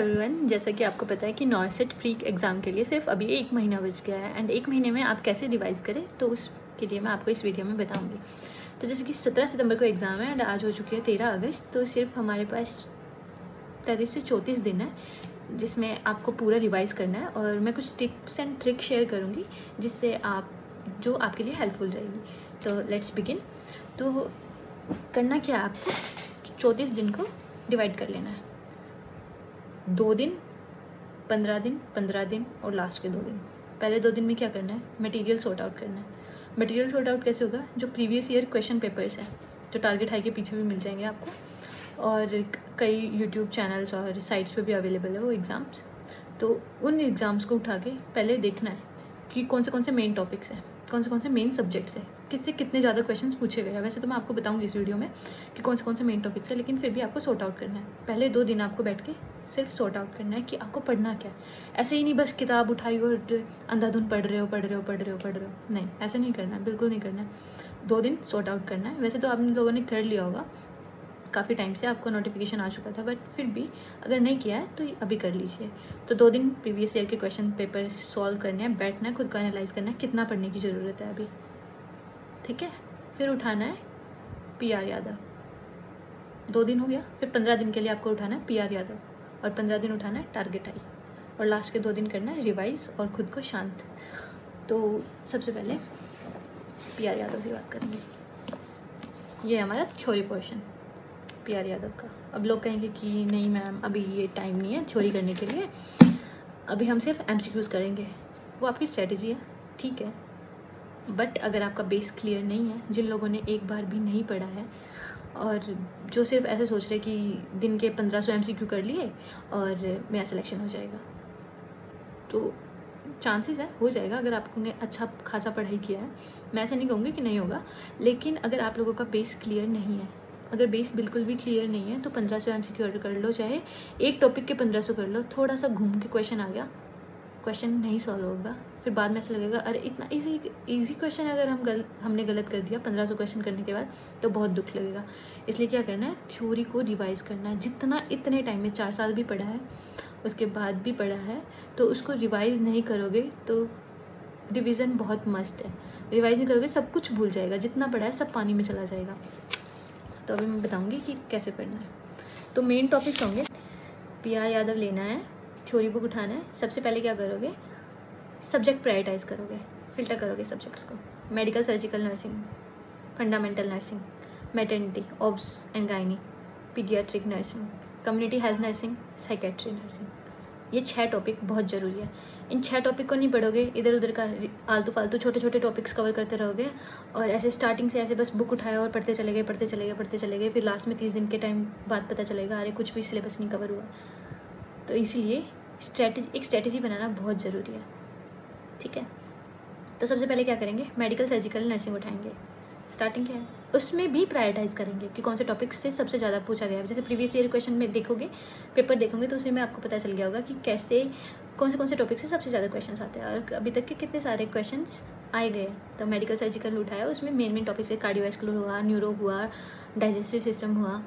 Everyone, जैसा कि आपको पता है कि नॉर्सेट प्री एग्ज़ाम के लिए सिर्फ अभी 1 महीना बच गया है एंड 1 महीने में आप कैसे रिवाइज़ करें तो उसके लिए मैं आपको इस वीडियो में बताऊंगी। तो जैसे कि 17 सितंबर को एग्ज़ाम है एंड आज हो चुकी है 13 अगस्त, तो सिर्फ हमारे पास 33 से 34 दिन है जिसमें आपको पूरा रिवाइज़ करना है और मैं कुछ टिप्स एंड ट्रिक शेयर करूँगी जिससे आप जो आपके लिए हेल्पफुल रहेगी। तो लेट्स बिगिन। तो करना क्या है, आपको 34 दिन को डिवाइड कर लेना है, 2 दिन, 15 दिन, 15 दिन और लास्ट के 2 दिन। पहले 2 दिन में क्या करना है, मटेरियल सॉर्ट आउट करना है। मटेरियल सॉर्ट आउट कैसे होगा, जो प्रीवियस ईयर क्वेश्चन पेपर्स हैं जो टारगेट हाई के पीछे भी मिल जाएंगे आपको और कई यूट्यूब चैनल्स और साइट्स पे भी अवेलेबल है वो एग्ज़ाम्स। तो उन एग्ज़ाम्स को उठा के पहले देखना है कि कौन से मेन टॉपिक्स हैं, कौन से मेन सब्जेक्ट्स हैं, किससे कितने ज़्यादा क्वेश्चंस पूछे गए हैं। वैसे तो मैं आपको बताऊंगी इस वीडियो में कि कौन से मेन टॉपिक्स हैं, लेकिन फिर भी आपको सॉर्ट आउट करना है। पहले 2 दिन आपको बैठ के सिर्फ सॉर्ट आउट करना है कि आपको पढ़ना क्या है। ऐसे ही नहीं बस किताब उठाई और अंधाधुन पढ़ रहे हो, नहीं, ऐसे नहीं करना है, बिल्कुल नहीं करना है। 2 दिन सॉर्ट आउट करना है। वैसे तो आप लोगों ने कर लिया होगा, काफ़ी टाइम से आपको नोटिफिकेशन आ चुका था, बट फिर भी अगर नहीं किया है तो अभी कर लीजिए। तो 2 दिन प्रीवियस ईयर के क्वेश्चन पेपर सॉल्व करने हैं, बैठना है, खुद को एनालाइज करना है कितना पढ़ने की ज़रूरत है अभी, ठीक है। फिर उठाना है PR यादव, 2 दिन हो गया। फिर 15 दिन के लिए आपको उठाना है PR यादव और 15 दिन उठाना है टारगेट आई और लास्ट के 2 दिन करना है रिवाइज और खुद को शांत। तो सबसे पहले PR यादव से बात करेंगे। ये हमारा थ्योरी पोर्शन PR यादव का। अब लोग कहेंगे कि नहीं मैम, अभी ये टाइम नहीं है थ्योरी करने के लिए, अभी हम सिर्फ MCQs करेंगे। वो आपकी स्ट्रेटजी है, ठीक है, बट अगर आपका बेस क्लियर नहीं है, जिन लोगों ने एक बार भी नहीं पढ़ा है और जो सिर्फ ऐसे सोच रहे कि दिन के 1500 MCQ कर लिए और मेरा सिलेक्शन हो जाएगा, तो चांसेस है हो जाएगा अगर आपने अच्छा खासा पढ़ाई किया है। मैं ऐसे नहीं कहूँगी कि नहीं होगा, लेकिन अगर आप लोगों का बेस क्लियर नहीं है, अगर बेस बिल्कुल भी क्लियर नहीं है तो 1500 MCQ कर लो, चाहे एक टॉपिक के 1500 कर लो, थोड़ा सा घूम के क्वेश्चन आ गया, क्वेश्चन नहीं सॉल्व होगा, फिर बाद में ऐसा लगेगा अरे इतना इजी क्वेश्चन अगर हमने गलत कर दिया 1500 क्वेश्चन करने के बाद, तो बहुत दुख लगेगा। इसलिए क्या करना है, थ्योरी को रिवाइज़ करना है। जितना इतने टाइम में 4 साल भी पढ़ा है, उसके बाद भी पढ़ा है, तो उसको रिवाइज़ नहीं करोगे तो रिवीजन बहुत मस्ट है। रिवाइज़ नहीं करोगे सब कुछ भूल जाएगा, जितना पढ़ा है सब पानी में चला जाएगा। तो अभी मैं बताऊँगी कि कैसे पढ़ना है। तो मेन टॉपिक्स होंगे, PR यादव लेना है, थ्योरी बुक उठाना है। सबसे पहले क्या करोगे, सब्जेक्ट प्रायोरिटाइज करोगे, फिल्टर करोगे सब्जेक्ट्स को। Medical surgical nursing, fundamental nursing, maternity obs and gynae, paediatric nursing, community health nursing, psychiatry nursing. ये 6 टॉपिक बहुत ज़रूरी है। इन 6 टॉपिक को नहीं पढ़ोगे, इधर उधर का आलतू फालतू छोटे टॉपिक्स कवर करते रहोगे और ऐसे स्टार्टिंग से ऐसे बस बुक उठाया और पढ़ते चले गए, फिर लास्ट में 30 दिन के टाइम बाद पता चलेगा अरे कुछ भी सिलेबस नहीं कवर हुआ। तो इसीलिए एक स्ट्रेटजी बनाना बहुत ज़रूरी है, ठीक है। तो सबसे पहले क्या करेंगे, मेडिकल सर्जिकल नर्सिंग उठाएंगे। स्टार्टिंग क्या है, उसमें भी प्रायोरिटाइज़ करेंगे कि कौन से टॉपिक से सबसे ज़्यादा पूछा गया है। जैसे प्रीवियस ईयर क्वेश्चन में देखोगे, पेपर देखोगे, तो उसमें आपको पता चल गया होगा कि कैसे कौन से टॉपिक से सबसे ज़्यादा क्वेश्चन आते हैं और अभी तक के कितने सारे क्वेश्चन आए गए। तो मेडिकल सर्जिकल उठाया, उसमें मेन टॉपिक्स है कार्डियोवैस्कुलर हुआ, न्यूरो हुआ, डाइजेस्टिव सिस्टम हुआ,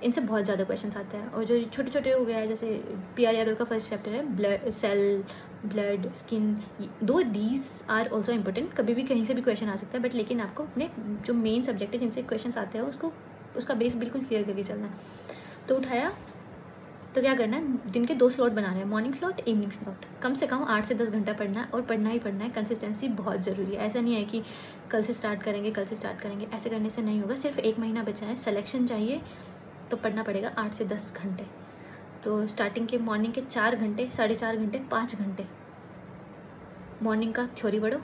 इनसे बहुत ज़्यादा क्वेश्चन आते हैं। और जो छोटे हो गया है, जैसे PR यादव का फर्स्ट चैप्टर है ब्लड स्किन, दो दीज आर ऑल्सो इम्पोर्टेंट, कभी भी कहीं से भी क्वेश्चन आ सकता है, बट लेकिन आपको अपने जो मेन सब्जेक्ट है जिनसे क्वेश्चन आते हैं उसका बेस बिल्कुल क्लियर करके चलना है। तो उठाया, तो क्या करना है, दिन के 2 स्लॉट बनाने हैं, मॉर्निंग स्लॉट, इवनिंग स्लॉट। कम से कम 8 से 10 घंटा पढ़ना है और पढ़ना ही पढ़ना है। कंसिस्टेंसी बहुत ज़रूरी है। ऐसा नहीं है कि कल से स्टार्ट करेंगे, ऐसे करने से नहीं होगा। सिर्फ 1 महीना बचा है, सिलेक्शन चाहिए तो पढ़ना पड़ेगा 8 से 10 घंटे। तो स्टार्टिंग के मॉर्निंग के 4 घंटे, 4.5 घंटे, 5 घंटे मॉर्निंग का थ्योरी पढ़ो,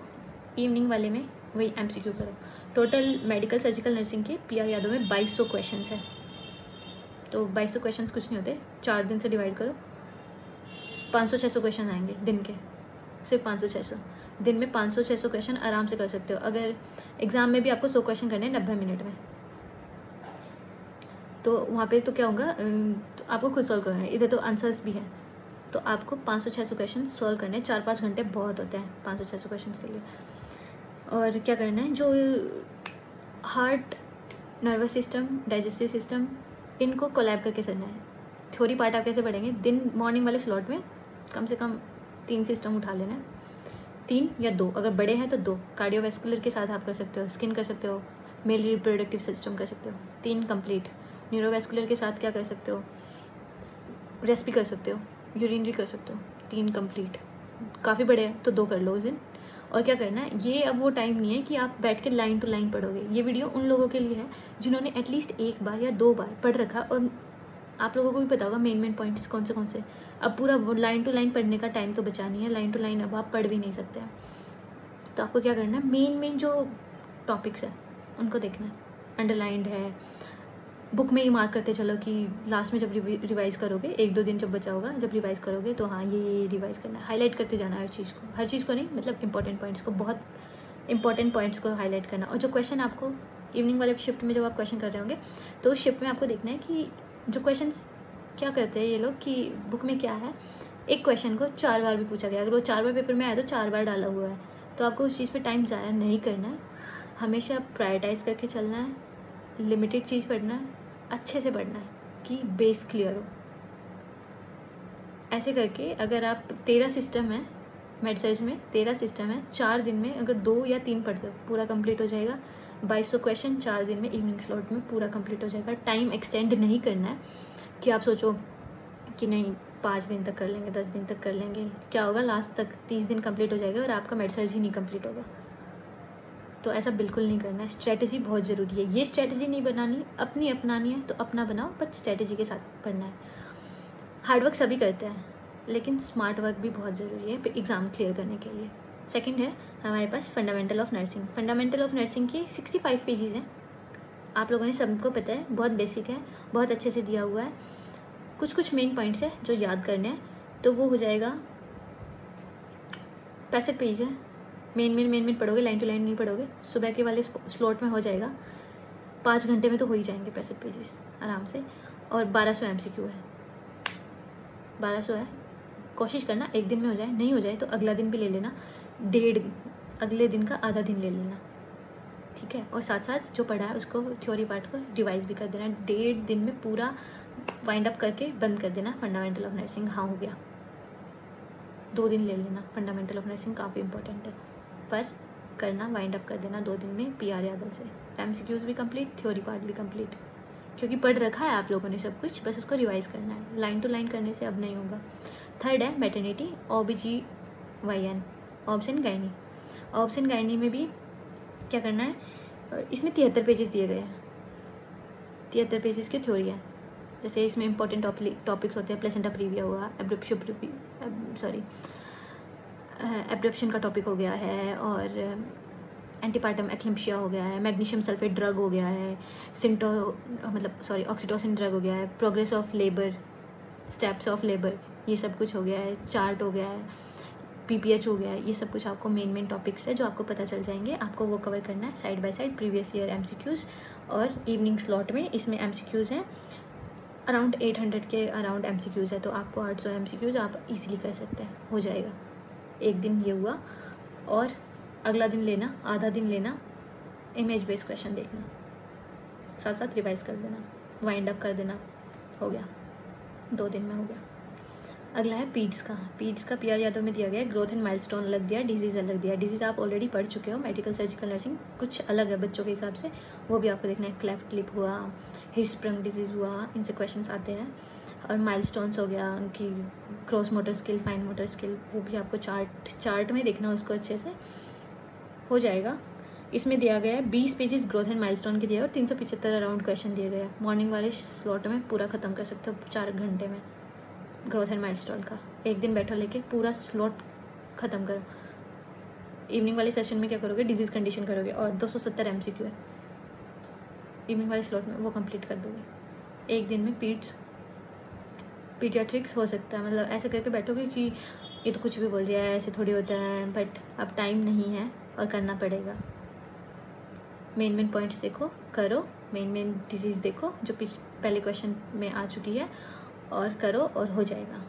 इवनिंग वाले में वही MCQ करो। टोटल मेडिकल सर्जिकल नर्सिंग के PR यादव में 2200 क्वेश्चन है। तो 2200 क्वेश्चन कुछ नहीं होते, 4 दिन से डिवाइड करो, 500-600 क्वेश्चन आएंगे दिन के, सिर्फ 500-600 दिन में 500-600 क्वेश्चन आराम से कर सकते हो। अगर एग्ज़ाम में भी आपको 100 क्वेश्चन करने हैं 90 मिनट में, तो वहाँ पे तो क्या होगा, तो आपको खुद सॉल्व करना है। इधर तो आंसर्स भी हैं, तो आपको 500-600 क्वेश्चन सॉल्व करने हैं। 4-5 घंटे बहुत होते हैं 500-600 क्वेश्चन के लिए। और क्या करना है, जो heart, nervous system, digestive system, इनको कोलैब करके चलना है। थ्योरी पार्ट आप कैसे पढ़ेंगे, दिन मॉर्निंग वाले स्लॉट में कम से कम 3 सिस्टम उठा लेना है, 3 या 2, अगर बड़े हैं तो 2। कार्डियोवैस्कुलर के साथ आप कर सकते हो, स्किन कर सकते हो, मेल रिप्रोडक्टिव सिस्टम कर सकते हो, 3 कंप्लीट। न्यूरोवैस्कुलर के साथ क्या कर सकते हो, रेस्ट भी कर सकते हो, यूरिन भी कर सकते हो, 3 कंप्लीट। काफ़ी बड़े हैं तो 2 कर लो उस दिन। और क्या करना है, ये अब वो टाइम नहीं है कि आप बैठ के लाइन टू लाइन पढ़ोगे। ये वीडियो उन लोगों के लिए है जिन्होंने एटलीस्ट 1 बार या 2 बार पढ़ रखा, और आप लोगों को भी पता होगा मेन पॉइंट्स कौन से। अब पूरा वो लाइन टू लाइन पढ़ने का टाइम तो बचा नहीं है, लाइन टू लाइन अब आप पढ़ भी नहीं सकते हैं। तो आपको क्या करना है, मेन जो टॉपिक्स है उनको देखना है, अंडरलाइंड है, बुक में ही मार्क करते चलो कि लास्ट में जब रिवाइज़ करोगे, 1-2 दिन जब बचा होगा जब रिवाइज़ करोगे तो हाँ ये रिवाइज़ करना है, हाईलाइट करते जाना है हर चीज़ को नहीं, मतलब इंपॉर्टेंट पॉइंट्स को, बहुत इंपॉर्टेंट पॉइंट्स को हाईलाइट करना। और जो क्वेश्चन आपको इवनिंग वाले शिफ्ट में जब आप क्वेश्चन कर रहे होंगे तो उस शिफ्ट में आपको देखना है कि जो क्वेश्चन क्या करते हैं ये लोग कि बुक में क्या है, एक क्वेश्चन को 4 बार भी पूछा गया, अगर वो 4 बार पेपर में आया तो 4 बार डाला हुआ है, तो आपको उस चीज़ पे टाइम ज़ाया नहीं करना है। हमेशा प्रायोरिटाइज़ करके चलना है, लिमिटेड चीज़ पढ़ना है, अच्छे से पढ़ना है कि बेस क्लियर हो। ऐसे करके अगर आप 13 सिस्टम है मेड सर्च में, 13 सिस्टम है, 4 दिन में अगर 2 या 3 पढ़ते हो पूरा कंप्लीट हो जाएगा। 2200 क्वेश्चन 4 दिन में इवनिंग स्लॉट में पूरा कंप्लीट हो जाएगा। टाइम एक्सटेंड नहीं करना है कि आप सोचो कि नहीं 5 दिन तक कर लेंगे, 10 दिन तक कर लेंगे, क्या होगा लास्ट तक 30 दिन कंप्लीट हो जाएगा और आपका मेड सर्च ही नहीं कंप्लीट होगा। तो ऐसा बिल्कुल नहीं करना है। स्ट्रैटेजी बहुत ज़रूरी है। ये स्ट्रैटेजी नहीं बनानी, अपनी अपनानी है तो अपना बनाओ, बट स्ट्रैटेजी के साथ पढ़ना है। हार्डवर्क सभी करते हैं लेकिन स्मार्ट वर्क भी बहुत ज़रूरी है एग्ज़ाम क्लियर करने के लिए। सेकंड है हमारे पास fundamental of nursing. Fundamental of nursing की 65 पेजेस हैं, आप लोगों ने सबको पता है, बहुत बेसिक है, बहुत अच्छे से दिया हुआ है। कुछ मेन पॉइंट्स है जो याद करने हैं, तो वो हो जाएगा 65 पेज है। मेन पढ़ोगे, लाइन टू लाइन नहीं पढ़ोगे। सुबह के वाले स्लॉट में हो जाएगा, 5 घंटे में तो हो ही जाएंगे 65 पेजेस आराम से। और 1200 MCQ है, 1200 है। कोशिश करना एक दिन में हो जाए, नहीं हो जाए तो अगला दिन भी ले लेना, अगले दिन का आधा दिन ले लेना, ठीक है। और साथ साथ जो पढ़ा है उसको थ्योरी पार्ट को रिवाइज भी कर देना। 1.5 दिन में पूरा वाइंड अप करके बंद कर देना फंडामेंटल ऑफ नर्सिंग। हाँ हो गया, 2 दिन ले लेना। फंडामेंटल ऑफ नर्सिंग काफ़ी इंपॉर्टेंट है, पर करना वाइंड अप कर देना 2 दिन में PR यादव से। MCQs भी कंप्लीट, थ्योरी पार्ट भी कंप्लीट, क्योंकि पढ़ रखा है आप लोगों ने सब कुछ, बस उसको रिवाइज करना है। लाइन टू लाइन करने से अब नहीं होगा। थर्ड है maternity, OBGYN, obs and gynae. Obs and gynae में भी क्या करना है, इसमें 73 पेजेस दिए गए हैं, 73 पेजेस की थ्योरी है। जैसे इसमें इंपॉर्टेंट टॉपिक्स होते हैं, प्लेसेंटा प्रीविया हुआ, एब्रप्शन का टॉपिक हो गया है, और एंटीपार्टम एक्लिम्पशिया हो गया है, मैग्नीशियम सल्फेट ड्रग हो गया है, ऑक्सीटोसिन ड्रग हो गया है, progress of labour, steps of labour, ये सब कुछ हो गया है, चार्ट हो गया है, PPH हो गया है। ये सब कुछ आपको मेन टॉपिक्स है जो आपको पता चल जाएंगे, आपको वो कवर करना है side by side. Previous year MCQs और इवनिंग स्लॉट में इसमें MCQs हैं अराउंड 800 के अराउंड MCQs है, तो आपको 800 MCQs आप इजीली कर सकते हैं, हो जाएगा। एक दिन ये हुआ, और अगला दिन लेना, आधा दिन लेना, इमेज बेस्ड क्वेश्चन देखना, साथ साथ रिवाइज कर देना, वाइंड अप कर देना, हो गया, 2 दिन में हो गया। अगला है पीड्स का PR यादव में दिया गया है। ग्रोथ एंड माइलस्टोन अलग दिया, डिजीज़ अलग दिया। डिजीज़ आप ऑलरेडी पढ़ चुके हो, मेडिकल सर्जिकल नर्सिंग कुछ अलग है बच्चों के हिसाब से, वो भी आपको देखना है। क्लेफ्ट लिप हुआ, हिस्प्रंग डिजीज़ हुआ, इनसे क्वेश्चंस आते हैं। और माइलस्टोन्स हो गया कि gross motor skill, fine motor skill, वो भी आपको चार्ट में देखना, उसको अच्छे से हो जाएगा। इसमें दिया गया है 20 पेजेस ग्रोथ एंड माइलस्टोन के दिए और 375 अराउंड क्वेश्चन दिए गए हैं। मॉर्निंग वाले स्लॉट में पूरा ख़त्म कर सकते हो 4 घंटे में ग्रोथ एंड माइलस्टोन का। एक दिन बैठो लेके पूरा स्लॉट ख़त्म करो। इवनिंग वाले सेशन में क्या करोगे, डिजीज़ कंडीशन करोगे, और 270 MCQ है इवनिंग वाले स्लॉट में, वो कंप्लीट कर दोगे। एक दिन में पीडियाट्रिक्स हो सकता है, मतलब ऐसे करके बैठोगे कि ये तो कुछ भी बोल रहा है, ऐसे थोड़ी होता है, बट अब टाइम नहीं है और करना पड़ेगा। मेन पॉइंट्स देखो, करो, मेन डिजीज़ देखो जो पहले क्वेश्चन में आ चुकी है, और करो और हो जाएगा।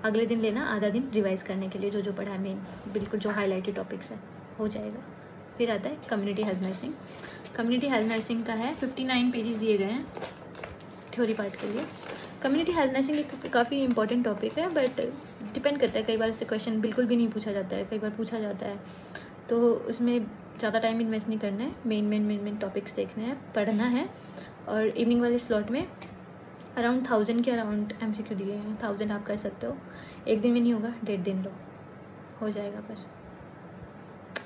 अगले दिन लेना आधा दिन रिवाइज करने के लिए, जो पढ़ा है मेन, बिल्कुल जो हाईलाइटेड टॉपिक्स है, हो जाएगा। फिर आता है community health nursing. Community health nursing का है 59 पेजेस दिए गए हैं थ्योरी पार्ट के लिए। कम्युनिटी हेल्थ नर्सिंग एक काफ़ी इंपॉर्टेंट टॉपिक है, बट डिपेंड करता है, कई बार उससे क्वेश्चन बिल्कुल भी नहीं पूछा जाता है, कई बार पूछा जाता है, तो उसमें ज़्यादा टाइम इन्वेस्ट नहीं करना है। मेन टॉपिक्स देखने हैं, पढ़ना है, और इवनिंग वाले स्लॉट में अराउंड 1000 के अराउंड MCQ दिए हैं। 1000 आप कर सकते हो, एक दिन में नहीं होगा, 1.5 दिन लो, हो जाएगा। बस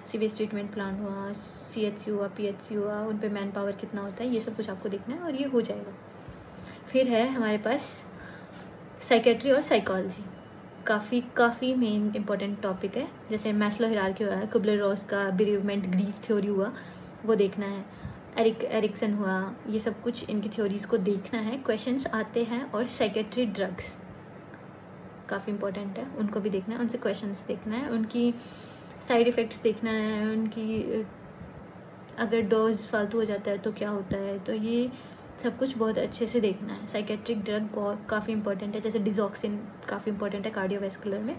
सीवेज ट्रीटमेंट प्लान हुआ, CHC हुआ, PHC हुआ, उन पे मैन पावर कितना होता है, ये सब कुछ आपको देखना है और ये हो जाएगा। फिर है हमारे पास साइकेट्री और साइकोलॉजी, काफ़ी मेन इंपॉर्टेंट टॉपिक है। जैसे मैस्लो हायरार्की हुआ है, कुबलर-रॉस का बेरीवमेंट ग्रीफ थ्योरी हुआ, वो देखना है, एरिक्सन हुआ, ये सब कुछ इनकी थ्योरीज़ को देखना है, क्वेश्चंस आते हैं। और साइकेट्री ड्रग्स काफ़ी इंपॉर्टेंट है, उनको भी देखना है, उनसे क्वेश्चंस देखना है, उनकी साइड इफ़ेक्ट्स देखना है, उनकी अगर डोज फालतू हो जाता है तो क्या होता है, तो ये सब कुछ बहुत अच्छे से देखना है। साइकेट्रिक ड्रग बहुत काफ़ी इंपॉर्टेंट है, जैसे डिजॉक्सिन काफ़ी इंपॉर्टेंट है कार्डियोवैस्कुलर में,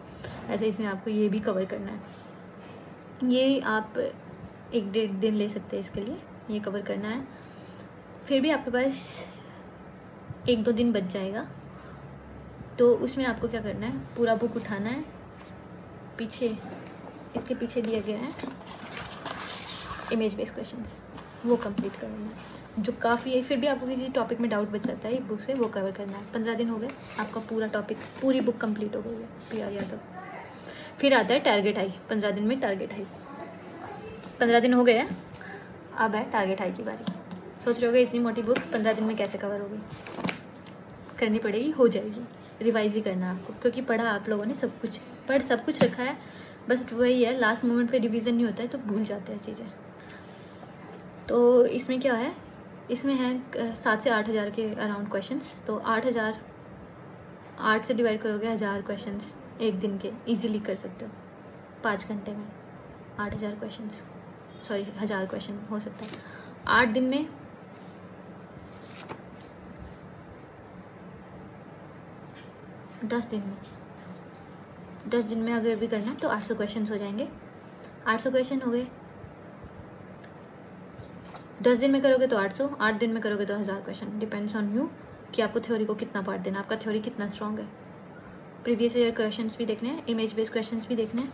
ऐसे इसमें आपको ये भी कवर करना है। ये आप 1-1.5 दिन ले सकते हैं इसके लिए, ये कवर करना है। फिर भी आपके पास 1-2 दिन बच जाएगा, तो उसमें आपको क्या करना है, पूरा बुक उठाना है, पीछे इसके पीछे दिया गया है इमेज बेस्ड क्वेश्चंस, वो कंप्लीट करना है, जो काफ़ी है। फिर भी आपको किसी टॉपिक में डाउट बच जाता है एक बुक से, वो कवर करना है। 15 दिन हो गए, आपका पूरा टॉपिक, पूरी बुक कंप्लीट हो गई है PR यादव। फिर आता है टारगेट हाई, 15 दिन में टारगेट हाई। 15 दिन हो गए हैं, अब है टारगेट हाई की बारी। सोच रहे होगे इतनी मोटी बुक 15 दिन में कैसे कवर होगी, करनी पड़ेगी, हो जाएगी। रिवाइज ही करना है आपको, क्योंकि पढ़ा आप लोगों ने सब कुछ रखा है, बस वही है लास्ट मोमेंट पे रिवीजन नहीं होता है तो भूल जाते हैं चीज़ें। तो इसमें क्या है, इसमें है 7 से 8 हज़ार के अराउंड क्वेश्चंस, तो 8 से डिवाइड करोगे 1000 क्वेश्चंस एक दिन के इजीली कर सकते हो 5 घंटे में। 8000 क्वेश्चंस, सॉरी 1000 क्वेश्चन हो सकता है 8 दिन में। 10 दिन में अगर भी करना है तो 800 क्वेश्चन हो जाएंगे। 800 क्वेश्चन हो गए, 10 दिन में करोगे तो 800, 8 दिन में करोगे तो 1000 क्वेश्चन। डिपेंड्स ऑन यू कि आपको थ्योरी को कितना पार्ट देना, आपका थ्योरी कितना स्ट्रॉन्ग है। प्रीवियस ईयर क्वेश्चंस भी देखने हैं, इमेज बेस्ड क्वेश्चंस भी देखने हैं।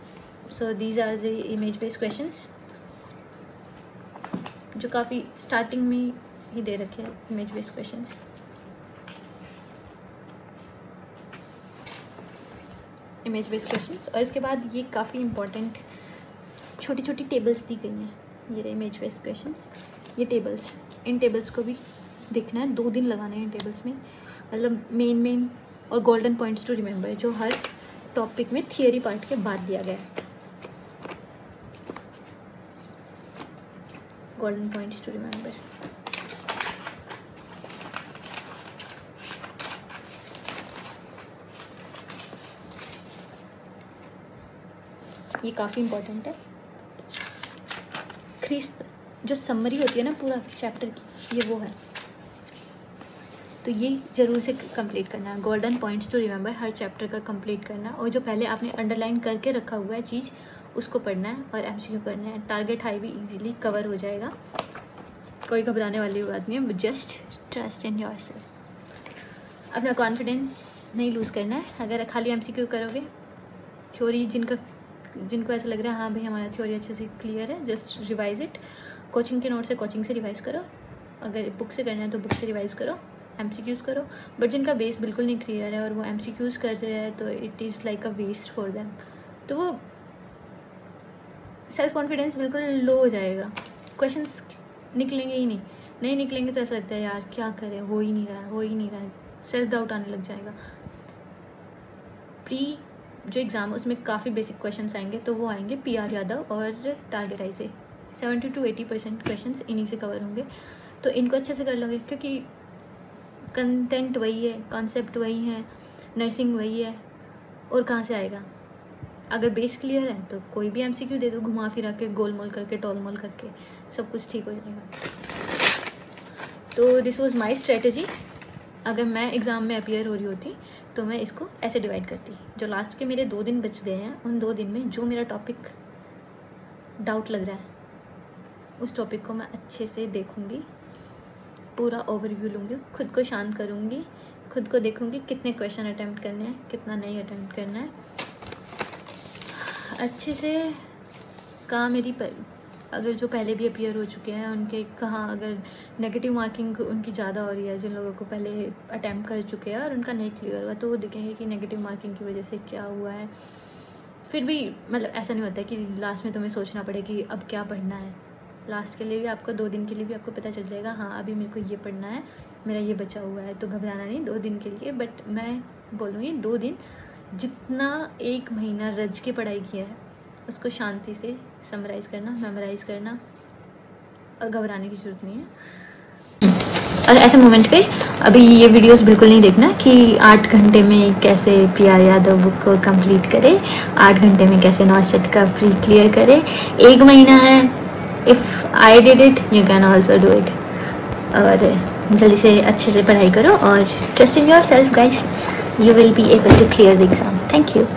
So these are the image based questions, जो काफ़ी स्टार्टिंग में ही दे रखे हैं image based questions. Image based questions, और इसके बाद ये काफ़ी इंपॉर्टेंट छोटी छोटी टेबल्स दी गई हैं, ये इमेज बेस्ड क्वेश्चंस, ये टेबल्स, इन टेबल्स को भी देखना है। 2 दिन लगाने हैं इन टेबल्स में, मतलब मेन और गोल्डन पॉइंट्स टू रिमेंबर, जो हर टॉपिक में थियरी पार्ट के बाद दिया गया है। गोल्डन पॉइंट्स टू रिमेंबर, ये काफ़ी इंपॉर्टेंट है। क्रिस्प जो समरी होती है ना पूरा चैप्टर की, ये वो है, तो ये ज़रूर से कंप्लीट करना है। गोल्डन पॉइंट्स टू रिमेंबर, हर चैप्टर का कंप्लीट करना है, और जो पहले आपने अंडरलाइन करके रखा हुआ है चीज़ उसको पढ़ना है और MCQ करना है। टारगेट हाई भी इजीली कवर हो जाएगा, कोई घबराने वाली बात नहीं है, जस्ट ट्रस्ट इन योरसेल्फ। अपना कॉन्फिडेंस नहीं लूज़ करना है। अगर खाली MCQ करोगे, थ्योरी जिनको ऐसा लग रहा है हाँ भाई हमारा थ्योरी अच्छे से क्लियर है, जस्ट रिवाइज इट। कोचिंग के नोट से कोचिंग से रिवाइज़ करो, अगर बुक से करना है तो बुक से रिवाइज़ करो, MCQs करो। बट जिनका बेस बिल्कुल नहीं क्लियर है और वो MCQs कर रहे हैं तो it is like a waste for them, तो वो सेल्फ कॉन्फिडेंस बिल्कुल लो हो जाएगा, क्वेश्चंस निकलेंगे ही नहीं निकलेंगे तो ऐसा लगता है यार क्या करें, हो ही नहीं रहा है, सेल्फ डाउट आने लग जाएगा। प्री जो एग्ज़ाम है उसमें काफ़ी बेसिक क्वेश्चंस आएंगे, तो वो आएंगे PR यादव और टारगेट आई से। 70 to 80% क्वेश्चंस इन्हीं से कवर होंगे, तो इनको अच्छे से कर लोगे, क्योंकि कंटेंट वही है, कॉन्सेप्ट वही है, नर्सिंग वही है, और कहाँ से आएगा। अगर बेस क्लियर है तो कोई भी MCQ दे दो, घुमा फिरा के, गोल मोल करके, टोल मोल करके, सब कुछ ठीक हो जाएगा। तो दिस वॉज माई स्ट्रेटजी। अगर मैं एग्ज़ाम में अपीयर हो रही होती तो मैं इसको ऐसे डिवाइड करती। जो लास्ट के मेरे 2 दिन बच गए हैं, उन 2 दिन में जो मेरा टॉपिक डाउट लग रहा है उस टॉपिक को मैं अच्छे से देखूँगी, पूरा ओवरव्यू लूँगी, खुद को शांत करूँगी खुद को देखूँगी कितने क्वेश्चन अटैम्प्ट करने हैं, कितना नहीं अटैम्प्ट करना है। अच्छे से कहाँ मेरी अगर जो पहले भी अपीयर हो चुके हैं उनके कहाँ अगर नेगेटिव मार्किंग उनकी ज़्यादा हो रही है, जिन लोगों को पहले अटैम्प्ट कर चुके हैं और उनका नहीं क्लियर हुआ, तो वो देखेंगे कि नेगेटिव मार्किंग की वजह से क्या हुआ है। फिर भी मतलब ऐसा नहीं होता कि लास्ट में तुम्हें सोचना पड़े कि अब क्या पढ़ना है। लास्ट के लिए भी आपको 2 दिन के लिए भी आपको पता चल जाएगा, हाँ अभी मेरे को ये पढ़ना है, मेरा ये बचा हुआ है, तो घबराना नहीं 2 दिन के लिए। बट मैं बोलूँगी 2 दिन जितना 1 महीना रज के पढ़ाई किया है उसको शांति से समराइज़ करना, मेमोराइज़ करना, और घबराने की ज़रूरत नहीं है। और ऐसे मोमेंट पे अभी ये वीडियोस बिल्कुल नहीं देखना कि 8 घंटे में कैसे PR यादव बुक को कंप्लीट करे, 8 घंटे में कैसे नॉर्थ सेट का प्री क्लियर करे। 1 महीना है, if I did it you can also do it. और जल्दी से अच्छे से पढ़ाई करो और trust in yourself guys, you will be able to clear the exam. Thank you.